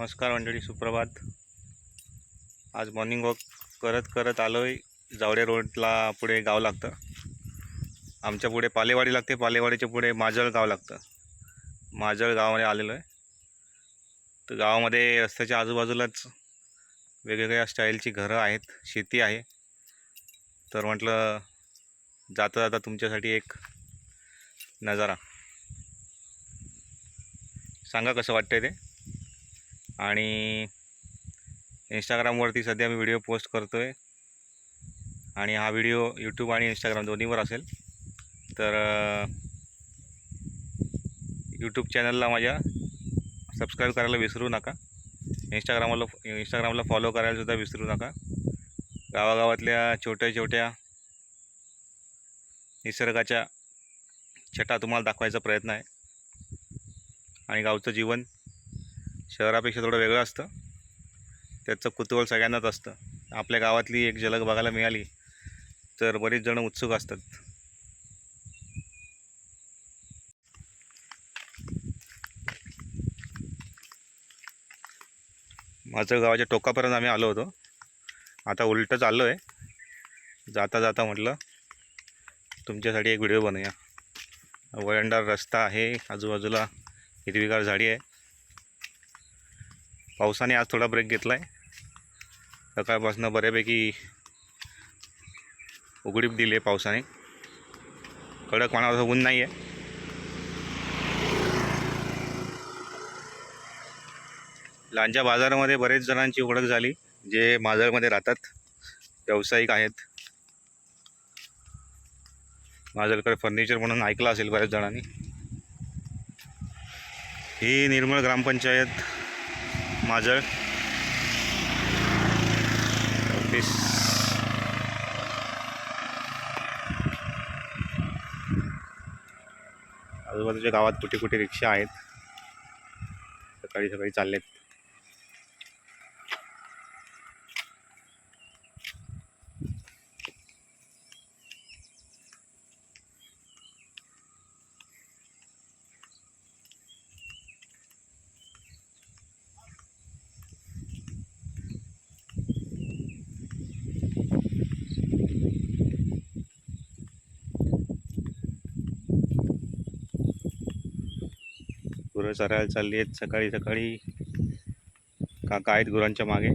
नमस्कार मंडळी, सुप्रभात. आज मॉर्निंग वॉक करत करत आलो आहे. जावडे रोडला पुढे गाव लागतं. आमच्या पुढे पालेवाडी लागते. पालेवाडीच्या पुढे माजळ गाव लागतं. माजळ गावामध्ये आलेलो आहे. तर गावामध्ये रस्त्याच्या आजूबाजूलाच वेगवेगळ्या स्टाईलची घरं आहेत, शेती आहे. तर म्हटलं जाता जाता तुमच्यासाठी एक नजारा सांगा कसं वाटतंय ते. आणि इंस्टाग्रामवरती सध्या मी व्हिडिओ पोस्ट करतो आहे आणि हा व्हिडिओ यूट्यूब आणि इंस्टाग्राम दोन्हीवर असेल. तर यूट्यूब चॅनलला माझ्या सबस्क्राईब करायला विसरू नका. इंस्टाग्रामला फॉलो करायलासुद्धा विसरू नका. गावागावातल्या छोट्या छोट्या निसर्गाच्या छटा तुम्हाला दाखवायचा प्रयत्न आहे. आणि गावचं जीवन शहरापेक्षा थोडं वेगळं असतं. त्याचं कुतूहल सगळ्यांनाच असतं. आपल्या गावातली एक झलक बघायला मिळाली तर बरेच जण उत्सुक असतात. माझं गावाच्या टोकापर्यंत आम्ही आलो होतो. आता उलटं चाललो आहे. जाता जाता म्हटलं तुमच्यासाठी एक व्हिडिओ बनवूया. वळणदार रस्ता आहे, आजूबाजूला हिरवीगार झाडी आहे. पावसाने आज थोडा ब्रेक घेतला आहे. सकाळपासून बऱ्यापैकी उघडीप दिली आहे पावसाने. कडक पाण्याचं ऊन नाही आहे. लांजा बाजारामध्ये बरेच जणांची ओळख झाली जे माजळमध्ये राहतात, व्यावसायिक आहेत. माजळकर फर्निचर म्हणून ऐकलं असेल बऱ्याच जणांनी. ही निर्मळ ग्रामपंचायत माजळ ऑफिस. आजूबाजूच्या गावात कुठे कुठे रिक्षा आहेत. सकाळी सकाळी चाललेत. गुरं चरायला चालली आहेत सकाळी सकाळी. काका आहेत गुरांच्या मागे.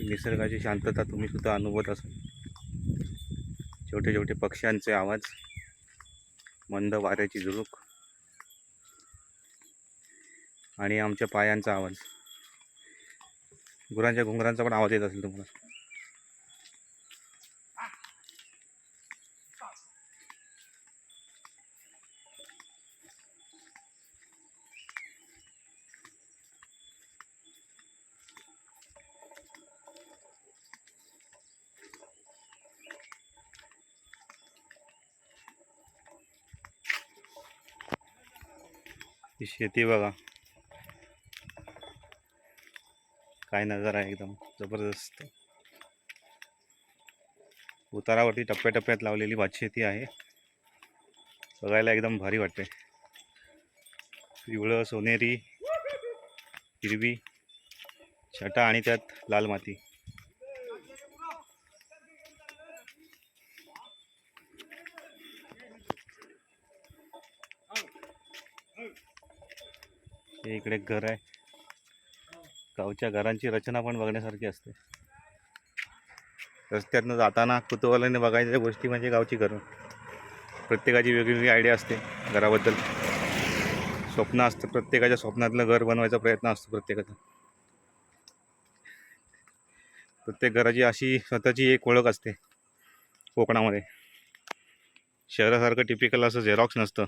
निसर्गाची शांतता तुम्ही सुद्धा अनुभवत असाल. छोटे छोटे पक्ष्यांचे आवाज, मंद वाऱ्याची झुळूक आणि आमच्या पायांचा आवाज. गुरांच्या घुंगरांचा पण आवाज येत असेल तुम्हाला. ही शेती बघा, काय नजारा आहे, एकदम जबरदस्त. उतारावरती टप्प्याटप्प्यात लावलेली भातशेती आहे. बघायला एकदम भारी वाटते. पिवळं सोनेरी हिरवी छटा आणि त्यात लाल माती. हे इकडे एक घर आहे. गावच्या घरांची रचना पण बघण्यासारखी असते. रस्त्यातनं जाताना कुतूहलाने बघायच्या गोष्टी म्हणजे गावची घरं. प्रत्येकाची वेगवेगळी आयडिया असते घराबद्दल. स्वप्न असतं, प्रत्येकाच्या स्वप्नातलं घर बनवायचा प्रयत्न असतो प्रत्येकाचा. प्रत्येक घराची अशी स्वतःची एक ओळख असते कोकणामध्ये. शहरासारखं टिपिकल असं झेरॉक्स नसतं.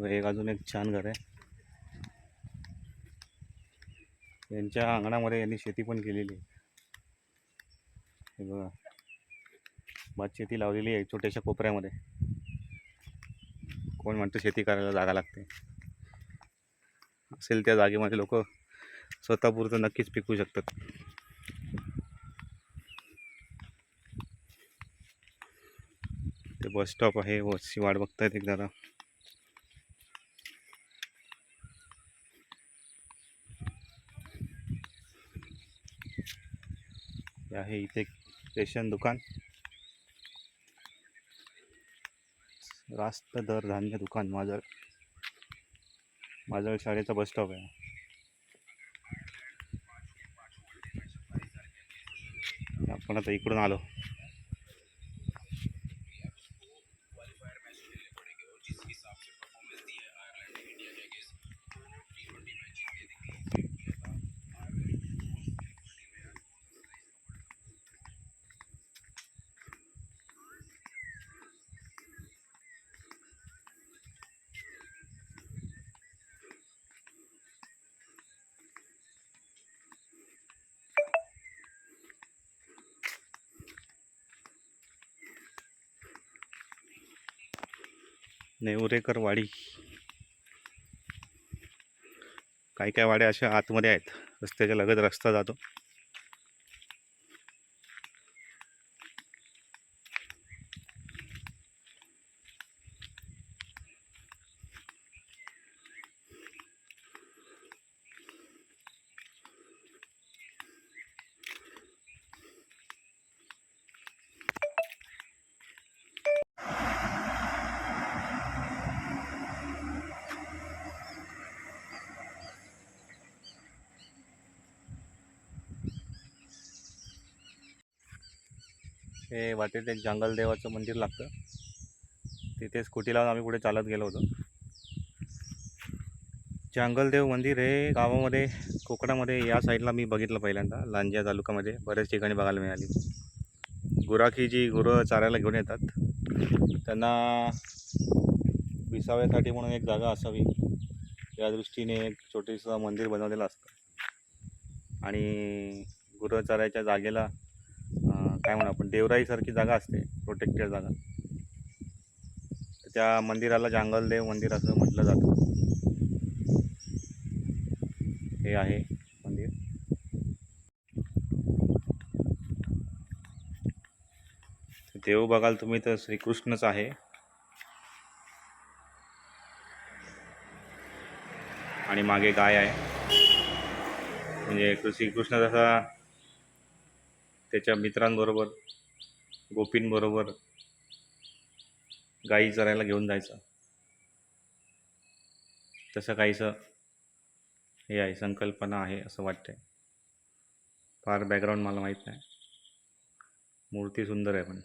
एक अजून एक छान घर आहे. यांच्या अंगणामध्ये यांनी शेती पण केलेली आहे. हे बघा, भात शेती लावलेली आहे छोट्याशा कोपऱ्यामध्ये. कोण म्हणतं शेती करायला जागा लागते, असेल त्या जागेमध्ये लोक स्वतःपुरतं नक्कीच पिकवू शकतात. ते बस स्टॉप आहे, बसची वाट बघतायत एक दादा. हे आहे इथे रेशन दुकान, रास्त दर धान्य दुकान, माजळ शाळेचा बस स्टॉप आहे. आपण आता इकडून आलो. नेवरेकर वाडी. काही काही वाड्या अशा आतमध्ये आहेत, रस्त्याच्या लगत रस्ता जातो. हे वाटेत एक जंगल देवाचं मंदिर लागतं, तिथे स्कूटी लावून आम्ही पुढे चालत गेलो होतो. जंगलदेव मंदिर हे गावामध्ये, कोकणामध्ये या साईडला मी बघितलं पहिल्यांदा. लांजा तालुक्यामध्ये बऱ्याच ठिकाणी बघायला मिळाली. गुराखी जी गुरं चारायला घेऊन येतात, त्यांना विसाव्यासाठी म्हणून एक जागा असावी या दृष्टीने एक छोटेसं मंदिर बनवलेलं असतं. आणि गुरं चरायच्या जागेला काय म्हणू आपण, देवराईसारखी जागा असते, प्रोटेक्टेड जागा. त्या मंदिराला जंगलदेव मंदिर असं म्हटलं जातं. हे आहे मंदिर. देव बघाल तुम्ही तर श्रीकृष्णच आहे. आणि मागे गाय आहे. म्हणजे श्रीकृष्ण जसा त्याच्या मित्रांबरोबर, गोपींबरोबर गाई चरायला घेऊन जायचं, तसं काहीसं हे आहे, संकल्पना आहे असं वाटतंय. फार बॅकग्राऊंड मला माहीत नाही. मूर्ती सुंदर आहे पण.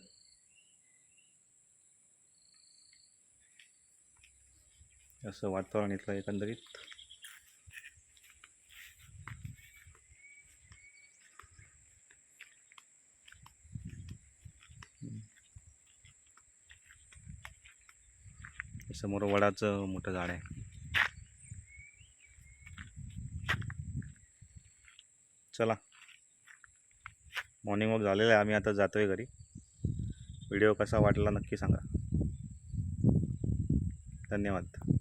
असं वातावरण इथलं एकंदरीत. समोर वडाचं मोठं झाड आहे. चला, मॉर्निंग वॉक झालेलं आहे, आम्ही आता जातोय घरी. व्हिडिओ कसा वाटला नक्की सांगा. धन्यवाद.